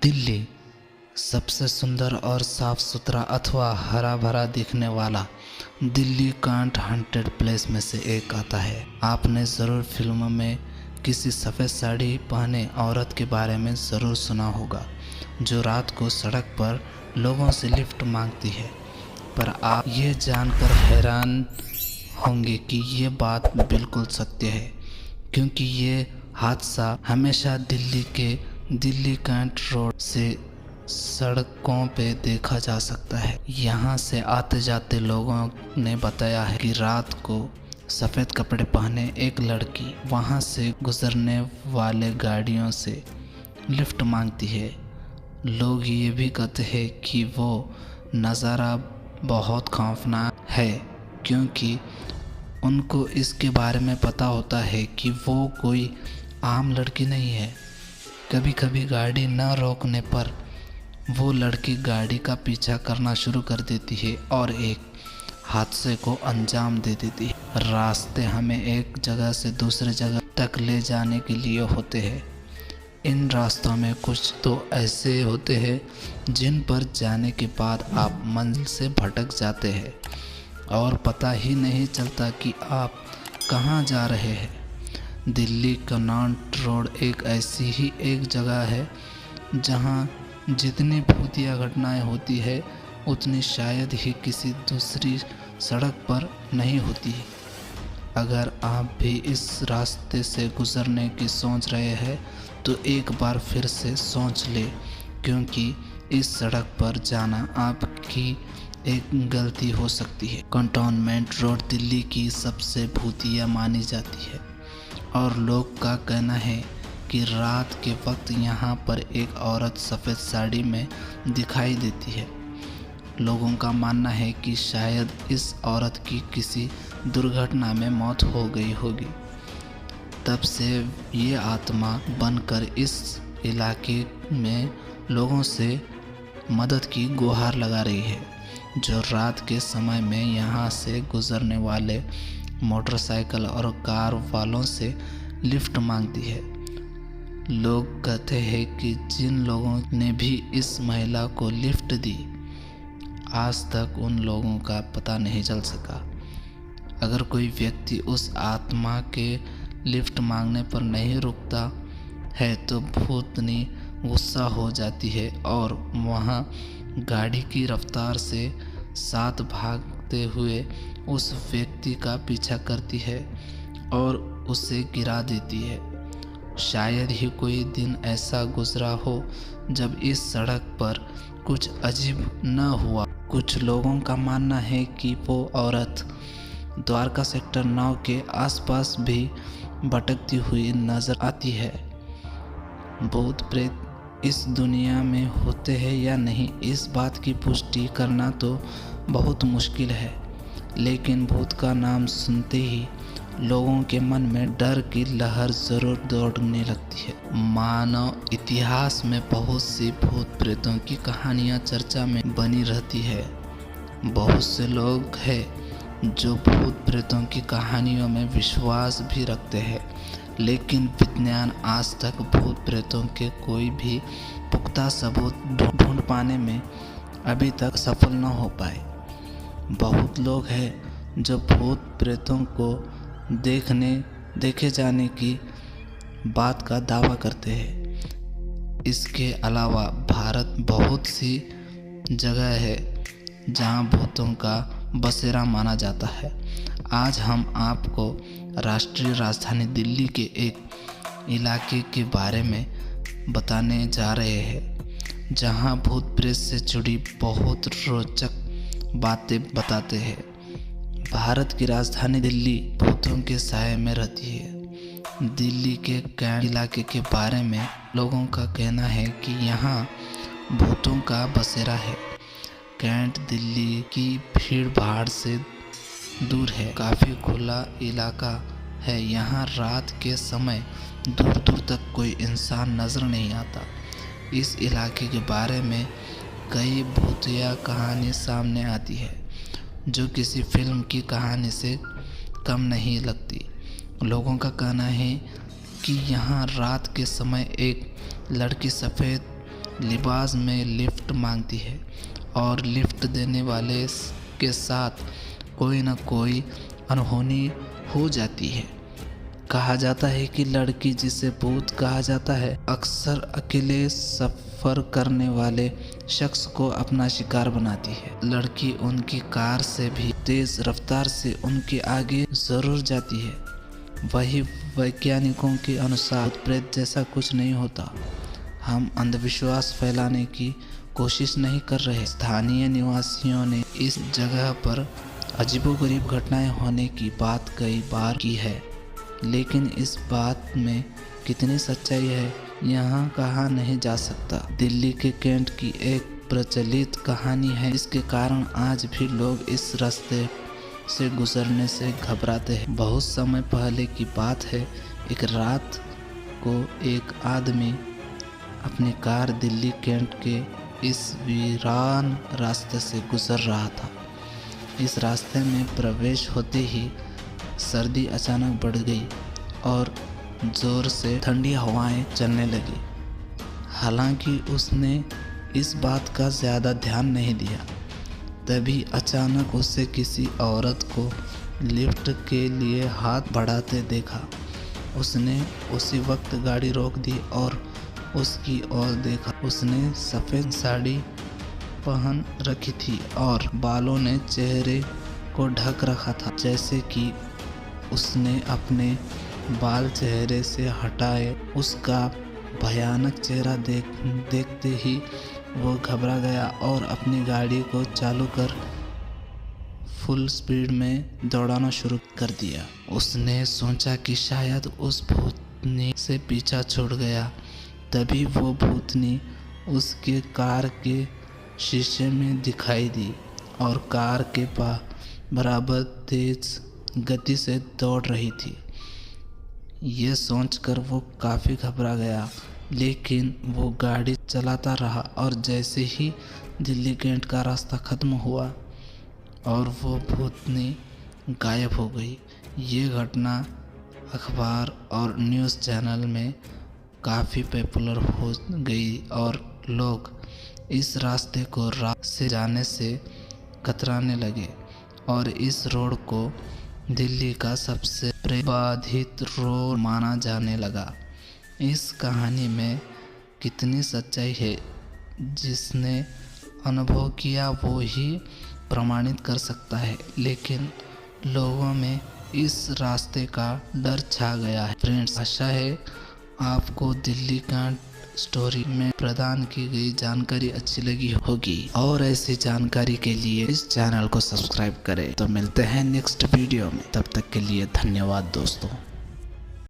दिल्ली सबसे सुंदर और साफ सुथरा अथवा हरा भरा दिखने वाला दिल्ली कांट हंटेड प्लेस में से एक आता है। आपने ज़रूर फिल्मों में किसी सफ़ेद साड़ी पहने औरत के बारे में ज़रूर सुना होगा, जो रात को सड़क पर लोगों से लिफ्ट मांगती है। पर आप ये जानकर हैरान होंगे कि ये बात बिल्कुल सत्य है, क्योंकि ये हादसा हमेशा दिल्ली के दिल्ली कैंट रोड से सड़कों पे देखा जा सकता है। यहाँ से आते जाते लोगों ने बताया है कि रात को सफ़ेद कपड़े पहने एक लड़की वहाँ से गुजरने वाले गाड़ियों से लिफ्ट मांगती है। लोग ये भी कहते हैं कि वो नज़ारा बहुत खौफनाक है, क्योंकि उनको इसके बारे में पता होता है कि वो कोई आम लड़की नहीं है। कभी कभी गाड़ी न रोकने पर वो लड़की गाड़ी का पीछा करना शुरू कर देती है और एक हादसे को अंजाम दे देती है। रास्ते हमें एक जगह से दूसरे जगह तक ले जाने के लिए होते हैं। इन रास्तों में कुछ तो ऐसे होते हैं जिन पर जाने के बाद आप मंजिल से भटक जाते हैं और पता ही नहीं चलता कि आप कहाँ जा रहे हैं। दिल्ली कनॉट रोड एक ऐसी ही एक जगह है जहाँ जितनी भूतिया घटनाएं होती है उतनी शायद ही किसी दूसरी सड़क पर नहीं होती। अगर आप भी इस रास्ते से गुजरने की सोच रहे हैं तो एक बार फिर से सोच ले, क्योंकि इस सड़क पर जाना आपकी एक गलती हो सकती है। कंटोनमेंट रोड दिल्ली की सबसे भूतिया मानी जाती है और लोग का कहना है कि रात के वक्त यहाँ पर एक औरत सफ़ेद साड़ी में दिखाई देती है। लोगों का मानना है कि शायद इस औरत की किसी दुर्घटना में मौत हो गई होगी। तब से ये आत्मा बनकर इस इलाके में लोगों से मदद की गुहार लगा रही है, जो रात के समय में यहाँ से गुजरने वाले मोटरसाइकिल और कार वालों से लिफ्ट मांगती है। लोग कहते हैं कि जिन लोगों ने भी इस महिला को लिफ्ट दी, आज तक उन लोगों का पता नहीं चल सका। अगर कोई व्यक्ति उस आत्मा के लिफ्ट मांगने पर नहीं रुकता है तो भूतनी गुस्सा हो जाती है और वहाँ गाड़ी की रफ्तार से साथ भागते हुए उस व्यक्ति का पीछा करती है और उसे गिरा देती है। शायद ही कोई दिन ऐसा गुजरा हो जब इस सड़क पर कुछ अजीब न हुआ। कुछ लोगों का मानना है कि वो औरत द्वारका सेक्टर 9 के आसपास भी भटकती हुई नजर आती है। भूत प्रेत इस दुनिया में होते हैं या नहीं, इस बात की पुष्टि करना तो बहुत मुश्किल है, लेकिन भूत का नाम सुनते ही लोगों के मन में डर की लहर जरूर दौड़ने लगती है। मानव इतिहास में बहुत सी भूत प्रेतों की कहानियां चर्चा में बनी रहती है। बहुत से लोग हैं जो भूत प्रेतों की कहानियों में विश्वास भी रखते हैं, लेकिन विज्ञान आज तक भूत प्रेतों के कोई भी पुख्ता सबूत ढूंढ पाने में अभी तक सफल न हो पाए। बहुत लोग हैं जो भूत प्रेतों को देखे जाने की बात का दावा करते हैं। इसके अलावा भारत बहुत सी जगह है जहां भूतों का बसेरा माना जाता है। आज हम आपको राष्ट्रीय राजधानी दिल्ली के एक इलाके के बारे में बताने जा रहे हैं जहां भूत प्रेत से जुड़ी बहुत रोचक बातें बताते हैं। भारत की राजधानी दिल्ली भूतों के साए में रहती है। दिल्ली के कैंट इलाके के बारे में लोगों का कहना है कि यहाँ भूतों का बसेरा है। कैंट दिल्ली की भीड़ भाड़ से दूर है, काफ़ी खुला इलाका है। यहाँ रात के समय दूर दूर तक कोई इंसान नज़र नहीं आता। इस इलाके के बारे में कई भूतिया कहानी सामने आती है जो किसी फिल्म की कहानी से कम नहीं लगती। लोगों का कहना है कि यहाँ रात के समय एक लड़की सफ़ेद लिबास में लिफ्ट मांगती है और लिफ्ट देने वाले के साथ कोई न कोई अनहोनी हो जाती है। कहा जाता है कि लड़की, जिसे भूत कहा जाता है, अक्सर अकेले सफर करने वाले शख्स को अपना शिकार बनाती है। लड़की उनकी कार से भी तेज रफ्तार से उनके आगे जरूर जाती है। वही वैज्ञानिकों के अनुसार प्रेत जैसा कुछ नहीं होता। हम अंधविश्वास फैलाने की कोशिश नहीं कर रहे। स्थानीय निवासियों ने इस जगह पर अजीबोगरीब घटनाएं होने की बात कई बार की है, लेकिन इस बात में कितनी सच्चाई है यहाँ कहा नहीं जा सकता। दिल्ली के कैंट की एक प्रचलित कहानी है, इसके कारण आज भी लोग इस रास्ते से गुजरने से घबराते हैं। बहुत समय पहले की बात है, एक रात को एक आदमी अपनी कार दिल्ली कैंट के इस वीरान रास्ते से गुजर रहा था। इस रास्ते में प्रवेश होते ही सर्दी अचानक बढ़ गई और जोर से ठंडी हवाएं चलने लगी। हालांकि उसने इस बात का ज़्यादा ध्यान नहीं दिया। तभी अचानक उसे किसी औरत को लिफ्ट के लिए हाथ बढ़ाते देखा। उसने उसी वक्त गाड़ी रोक दी और उसकी ओर देखा। उसने सफ़ेद साड़ी पहन रखी थी और बालों ने चेहरे को ढक रखा था। जैसे कि उसने अपने बाल चेहरे से हटाए, उसका भयानक चेहरा देखते ही वो घबरा गया और अपनी गाड़ी को चालू कर फुल स्पीड में दौड़ाना शुरू कर दिया। उसने सोचा कि शायद उस भूतनी से पीछा छूट गया। तभी वो भूतनी उसके कार के शीशे में दिखाई दी और कार के बराबर तेज गति से दौड़ रही थी। ये सोचकर वो काफ़ी घबरा गया, लेकिन वो गाड़ी चलाता रहा और जैसे ही दिल्ली कैंट का रास्ता ख़त्म हुआ और वो भूतनी गायब हो गई। ये घटना अखबार और न्यूज़ चैनल में काफ़ी पॉपुलर हो गई और लोग इस रास्ते को रात से जाने से कतराने लगे और इस रोड को दिल्ली का सबसे बाधित रोड माना जाने लगा। इस कहानी में कितनी सच्चाई है, जिसने अनुभव किया वो ही प्रमाणित कर सकता है, लेकिन लोगों में इस रास्ते का डर छा गया है। फ्रेंड्स, आशा है आपको दिल्ली कैंट स्टोरी में प्रदान की गई जानकारी अच्छी लगी होगी और ऐसी जानकारी के लिए इस चैनल को सब्सक्राइब करें। तो मिलते हैं नेक्स्ट वीडियो में, तब तक के लिए धन्यवाद दोस्तों।